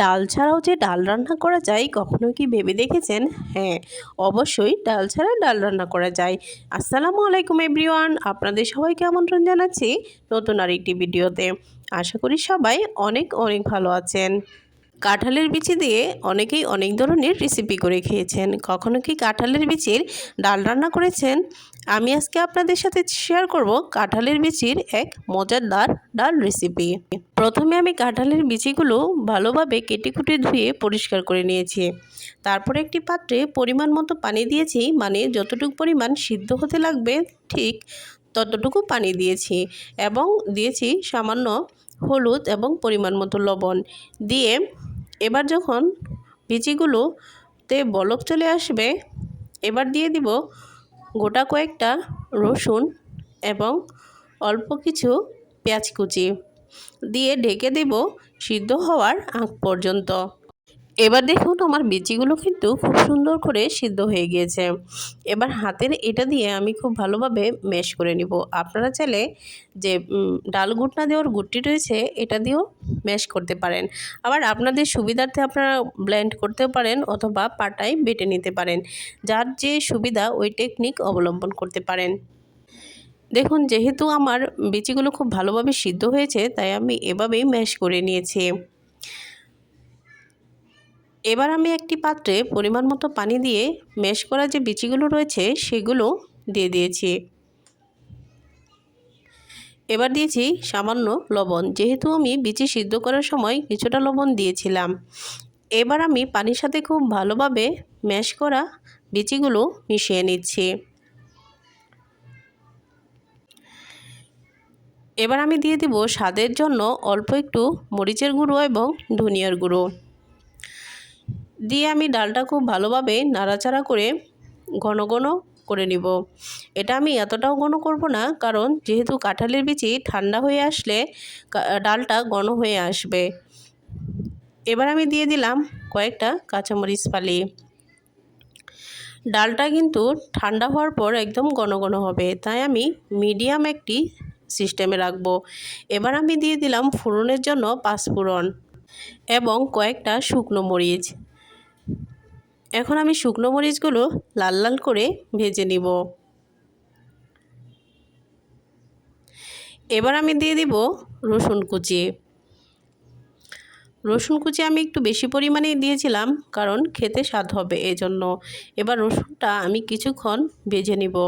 ডাল ছাড়াও যে ডাল রান্না করা যায় কখনো কি ভেবে দেখেছেন? হ্যাঁ, অবশ্যই ডাল ছাড়া ডাল রান্না করা যায়। আসসালামু আলাইকুম এভরিওয়ান, আপনাদের সবাইকে আমন্ত্রণ জানাচ্ছি নতুন আরেকটি ভিডিওতে। আশা করি সবাই অনেক অনেক ভালো আছেন। কাঁঠালের বিচি দিয়ে অনেকেই অনেক ধরনের রেসিপি করে খেয়েছেন। কখনো কি কাঁঠালের বিচির ডাল রান্না করেছেন? আমি আজকে আপনাদের সাথে শেয়ার করব কাঁঠালের বিচির এক মজাদার ডাল রেসিপি। প্রথমে আমি কাঁঠালের বিচিগুলো ভালোভাবে কেটে কুটে ধুয়ে পরিষ্কার করে নিয়েছি। তারপরে একটি পাত্রে পরিমাণ মতো পানি দিয়েছি, মানে যতটুকু পরিমাণ সিদ্ধ হতে লাগবে ঠিক ততটুকু পানি দিয়েছি এবং দিয়েছি সামান্য হলুদ এবং পরিমাণ মতো লবণ দিয়ে এবার যখন বিচিগুলোতে বলক চলে আসবে, এবার দিয়ে দিব গোটা কয়েকটা রসুন এবং অল্প কিছু পেঁয়াজ কুচি দিয়ে ঢেকে দেব সিদ্ধ হওয়ার আগ পর্যন্ত। এবার দেখুন আমার বিচিগুলো কিন্তু খুব সুন্দর করে সিদ্ধ হয়ে গিয়েছে। এবার হাতের এটা দিয়ে আমি খুব ভালোভাবে ম্যাশ করে নিব। আপনারা চাইলে যে ডাল ঘুটনা দেওয়ার গুটটি রয়েছে এটা দিয়েও ম্যাশ করতে পারেন। আবার আপনাদের সুবিধার্থে আপনারা ব্লেন্ড করতেও পারেন অথবা পাটায় বেটে নিতে পারেন। যার যে সুবিধা ওই টেকনিক অবলম্বন করতে পারেন। দেখুন যেহেতু আমার বিচিগুলো খুব ভালোভাবে সিদ্ধ হয়েছে তাই আমি এভাবেই ম্যাশ করে নিয়েছি। এবার আমি একটি পাত্রে পরিমাণ মতো পানি দিয়ে ম্যাশ করা যে বিচিগুলো রয়েছে সেগুলো দিয়ে দিয়েছি। এবার দিয়েছি সামান্য লবণ, যেহেতু আমি বিচি সিদ্ধ করার সময় কিছুটা লবণ দিয়েছিলাম। এবার আমি পানির সাথে খুব ভালোভাবে ম্যাশ করা বিচিগুলো মিশিয়ে নিচ্ছি। এবার আমি দিয়ে দিব স্বাদের জন্য অল্প একটু মরিচের গুঁড়ো এবং ধনিয়ার গুঁড়ো দিয়ে আমি ডালটা খুব ভালোভাবে নাড়াচাড়া করে ঘন ঘন করে নিব। এটা আমি এতটাও ঘন করব না, কারণ যেহেতু কাঁঠালের বিচি ঠান্ডা হয়ে আসলে ডালটা ঘন হয়ে আসবে। এবার আমি দিয়ে দিলাম কয়েকটা কাঁচামরিচ ফালি। ডালটা কিন্তু ঠান্ডা হওয়ার পর একদম ঘন ঘন হবে, তাই আমি মিডিয়াম একটি সিস্টেমে রাখবো। এবার আমি দিয়ে দিলাম ফোড়নের জন্য পাঁচফোড়ন এবং কয়েকটা শুকনো মরিচ। এখন আমি শুকনো মরিচগুলো লাল লাল করে ভেজে নিব। এবার আমি দিয়ে দিব রসুন কুচি। রসুন কুচি আমি একটু বেশি পরিমাণেই দিয়েছিলাম, কারণ খেতে স্বাদ হবে এজন্য। এবার রসুনটা আমি কিছুক্ষণ ভেজে নিব।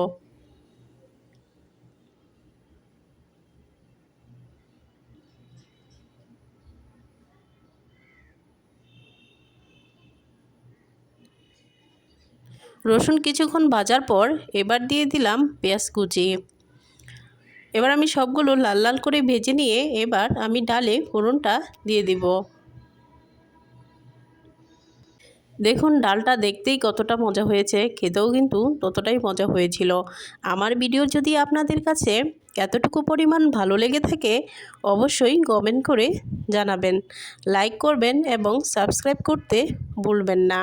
রসুন কিছুক্ষণ ভাজার পর এবার দিয়ে দিলাম পেঁয়াজ কুচি। এবার আমি সবগুলো লাল লাল করে ভেজে নিয়ে এবার আমি ডালে ফোড়নটা দিয়ে দিব। দেখুন ডালটা দেখতেই কতটা মজা হয়েছে, খেতেও কিন্তু ততটাই মজা হয়েছিল। আমার ভিডিও যদি আপনাদের কাছে এতটুকু পরিমাণ ভালো লেগে থাকে অবশ্যই কমেন্ট করে জানাবেন, লাইক করবেন এবং সাবস্ক্রাইব করতে ভুলবেন না।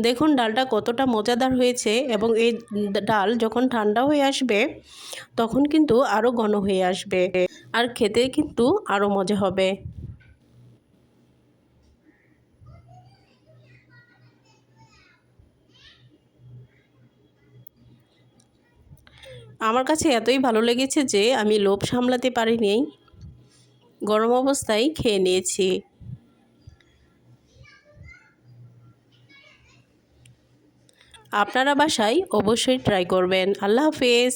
দেখুন ডালটা কতটা মজাদার হয়েছে এবং এই ডাল যখন ঠান্ডা হয়ে আসবে তখন কিন্তু আরও ঘন হয়ে আসবে আর খেতে কিন্তু আরও মজা হবে। আমার কাছে এতই ভালো লেগেছে যে আমি লোভ সামলাতে পারিনি, গরম অবস্থায় খেয়ে নিয়েছি। আপনারা বাসায় অবশ্যই ট্রাই করবেন। আল্লাহ হাফেজ।